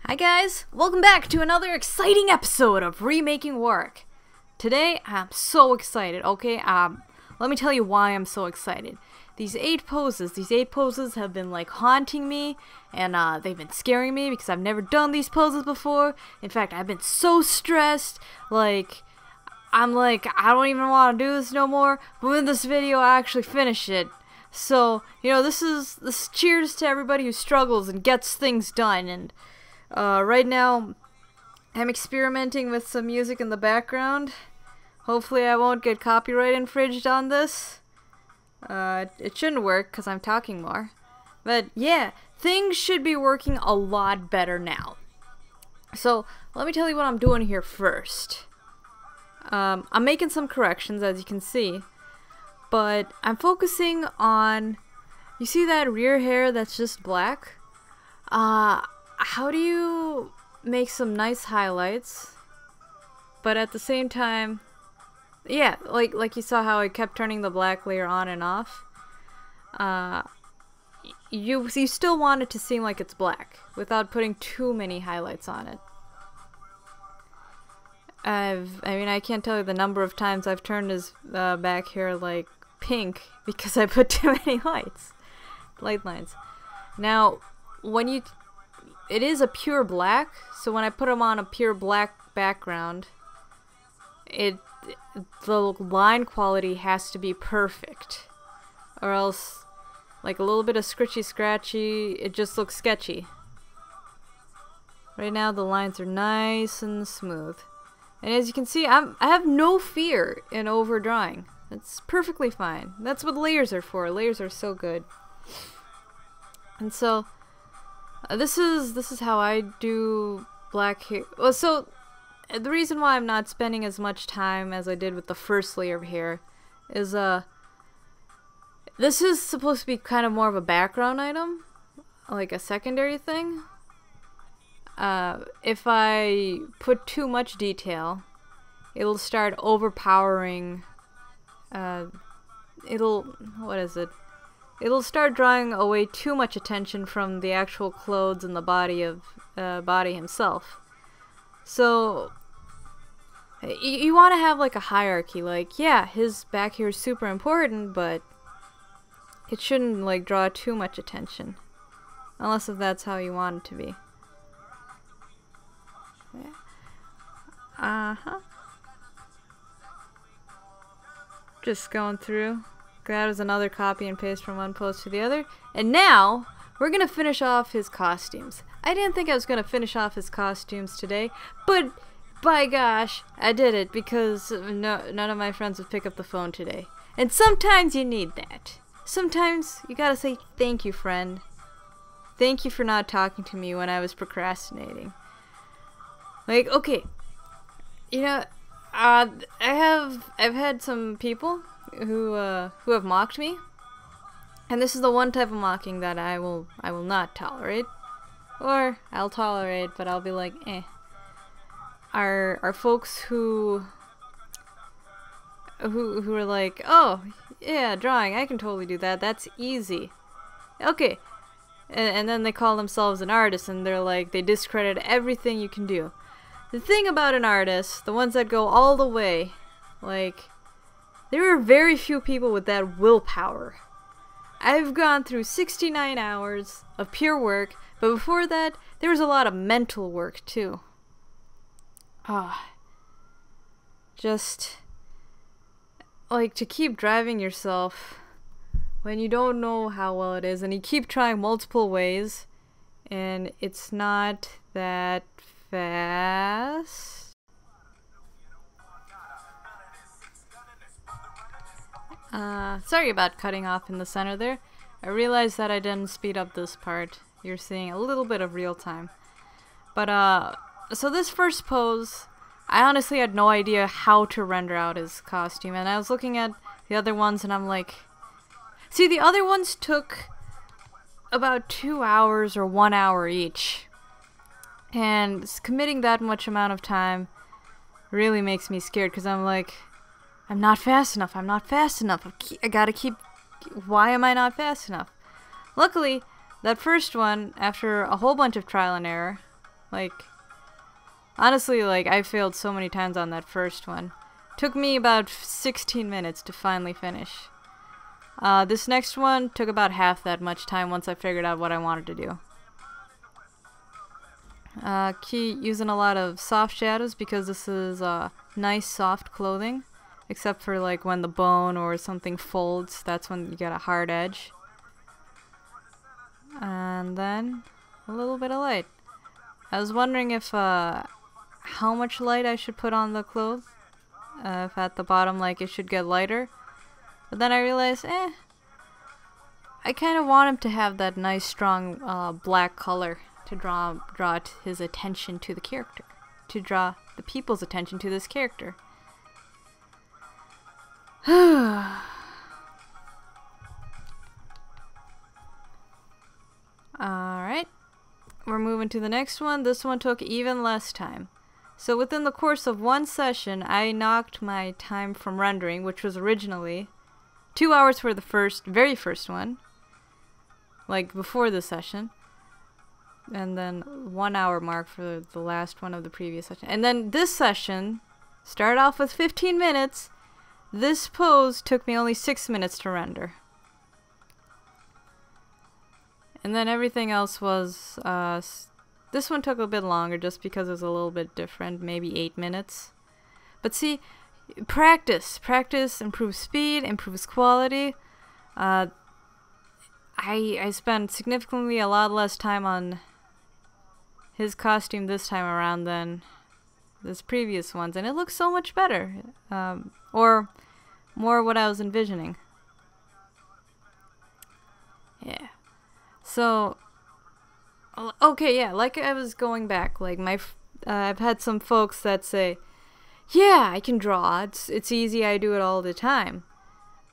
Hi guys, welcome back to another exciting episode of Remaking Warrick. Today, I'm so excited, okay? Let me tell you why I'm so excited. These eight poses have been like haunting me, and they've been scaring me because I've never done these poses before. In fact, I've been so stressed, I'm like, I don't even want to do this no more, but in this video I actually finish it. So, you know, this cheers to everybody who struggles and gets things done, and right now I'm experimenting with some music in the background. Hopefully I won't get copyright infringed on this. It shouldn't work because I'm talking more. But yeah, things should be working a lot better now. So, let me tell you what I'm doing here first. I'm making some corrections, as you can see. But I'm focusing on, you see that rear hair that's just black? How do you make some nice highlights, but at the same time, yeah, like you saw how I kept turning the black layer on and off. You still want it to seem like it's black without putting too many highlights on it. I mean, I can't tell you the number of times I've turned his back hair like pink because I put too many light lines. Now, it is a pure black, so when I put them on a pure black background, the line quality has to be perfect, or else, like a little bit of scratchy, it just looks sketchy. Right now the lines are nice and smooth. And as you can see, I have no fear in overdrawing. It's perfectly fine. That's what layers are for. Layers are so good. And so, this is how I do black hair. Well, so, the reason why I'm not spending as much time as I did with the first layer of hair is, this is supposed to be kind of more of a background item, like a secondary thing. If I put too much detail, it'll start overpowering, it'll start drawing away too much attention from the actual clothes and the body of, body himself. So, you want to have like a hierarchy, like, yeah, his back hair is super important, but it shouldn't like draw too much attention. Unless if that's how you want it to be. Yeah. Just going through. That was another copy and paste from one post to the other. And now, we're gonna finish off his costumes. I didn't think I was gonna finish off his costumes today, but by gosh, I did it because none of my friends would pick up the phone today. And sometimes you need that. Sometimes you gotta say thank you, friend. Thank you for not talking to me when I was procrastinating. Like, okay, you know, I've had some people who have mocked me, and this is the one type of mocking that I will not tolerate, or I'll tolerate, but I'll be like, eh. Are folks who are like, oh yeah, drawing, I can totally do that. That's easy. Okay, and then they call themselves an artist, and they're like, they discredit everything you can do. The thing about an artist, the ones that go all the way, like, there are very few people with that willpower. I've gone through 69 hours of pure work, but before that, there was a lot of mental work too. Just, like, to keep driving yourself when you don't know how well it is, and you keep trying multiple ways, and it's not that fast. Sorry about cutting off in the center there. I realized that I didn't speed up this part. You're seeing a little bit of real time. But, so this first pose, I honestly had no idea how to render out his costume, and I was looking at the other ones and I'm like, see, the other ones took about 2 hours or 1 hour each. And committing that much amount of time really makes me scared, because I'm like, I'm not fast enough, I gotta keep, why am I not fast enough? Luckily, that first one, after a whole bunch of trial and error, Like, honestly, like, I failed so many times on that first one. Took me about 16 minutes to finally finish. This next one took about half that much time once I figured out what I wanted to do. Using a lot of soft shadows because this is nice soft clothing. Except for like when the bone or something folds, that's when you get a hard edge. And then a little bit of light. I was wondering if how much light I should put on the clothes. If at the bottom like it should get lighter. But then I realized, I kind of want him to have that nice strong black color to draw his attention to the character. To draw the people's attention to this character. Alright, we're moving to the next one. This one took even less time. So within the course of one session, I knocked my time from rendering, which was originally 2 hours for the very first one, like before the session, and then 1 hour mark for the last one of the previous session. And then this session started off with 15 minutes. This pose took me only 6 minutes to render. And then everything else was, this one took a bit longer just because it was a little bit different, maybe 8 minutes. But see, practice improves speed, improves quality. I spent significantly a lot less time on his costume this time around than this previous ones, and it looks so much better. Or more what I was envisioning. Yeah. So, okay, yeah, like I was going back, like I've had some folks that say, yeah, I can draw, it's easy, I do it all the time.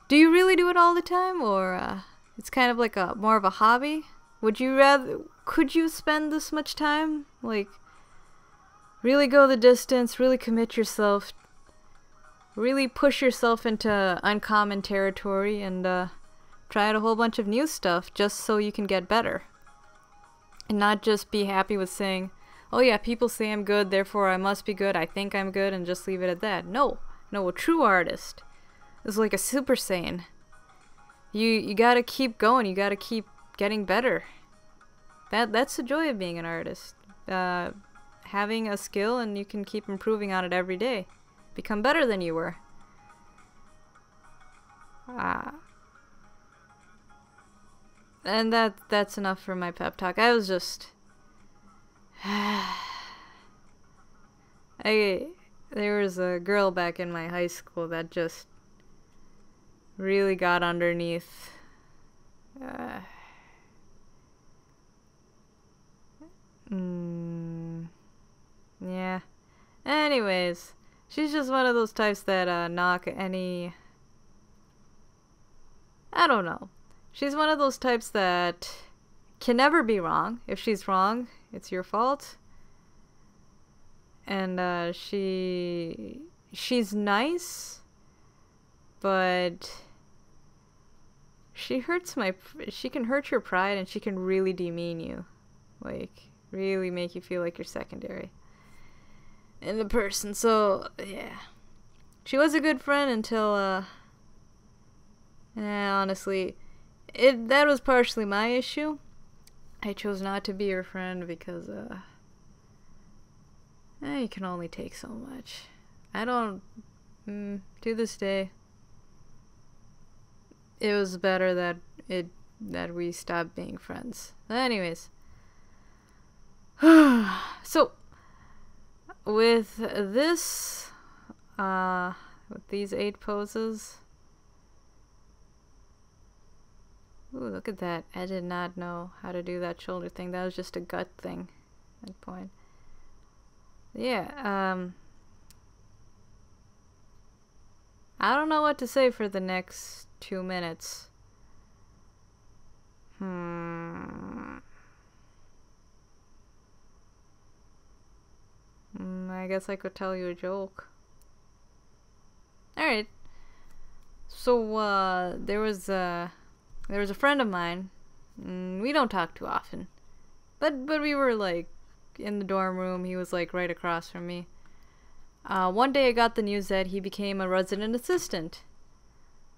Do you really do it all the time, or it's kind of like more of a hobby? Could you spend this much time? Like, really go the distance, really commit yourself, really push yourself into uncommon territory, and try out a whole bunch of new stuff just so you can get better. And not just be happy with saying, oh yeah, people say I'm good, therefore I must be good, I think I'm good, and just leave it at that. No, a true artist is like a Super Saiyan. You gotta keep going, you gotta keep getting better. That's the joy of being an artist. Having a skill and you can keep improving on it every day. Become better than you were. And that's enough for my pep talk. I was just... there was a girl back in my high school that just really got underneath. Yeah. Anyways, she's just one of those types that knock any... I don't know. She's one of those types that can never be wrong. If she's wrong, it's your fault. And she's nice, but she can hurt your pride, and she can really demean you. Like, really make you feel like you're secondary in the person. So, yeah. She was a good friend until, honestly, that was partially my issue. I chose not to be her friend because, you can only take so much. I don't, to this day, it was better that we stopped being friends. Anyways. So, with this, with these 8 poses, ooh, look at that. I did not know how to do that shoulder thing. That was just a gut thing at that point. Yeah, I don't know what to say for the next 2 minutes. I guess I could tell you a joke. Alright. So, there was a friend of mine. We don't talk too often. But we were, like, in the dorm room. He was like right across from me. One day I got the news that he became a resident assistant.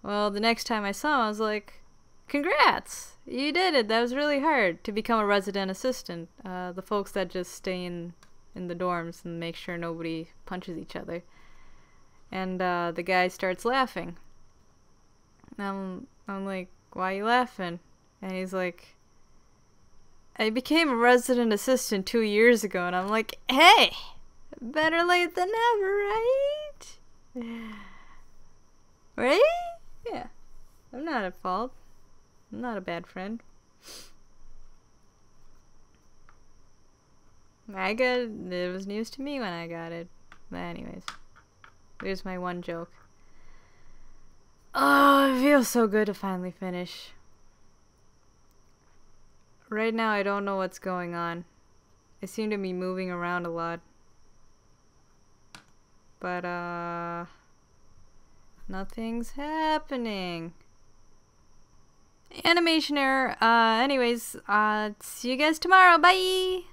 Well, the next time I saw him, I was like, congrats! You did it! That was really hard to become a resident assistant. The folks that just stay in the dorms and make sure nobody punches each other. And the guy starts laughing. I'm like, why are you laughing? And he's like, I became a resident assistant 2 years ago. And I'm like, hey! Better late than never, right? Right? Yeah. I'm not at fault. I'm not a bad friend. It was news to me when I got it. But anyways, there's my one joke. Oh, it feels so good to finally finish. Right now I don't know what's going on. I seem to be moving around a lot. But, nothing's happening. Animation error. Anyways, see you guys tomorrow. Bye!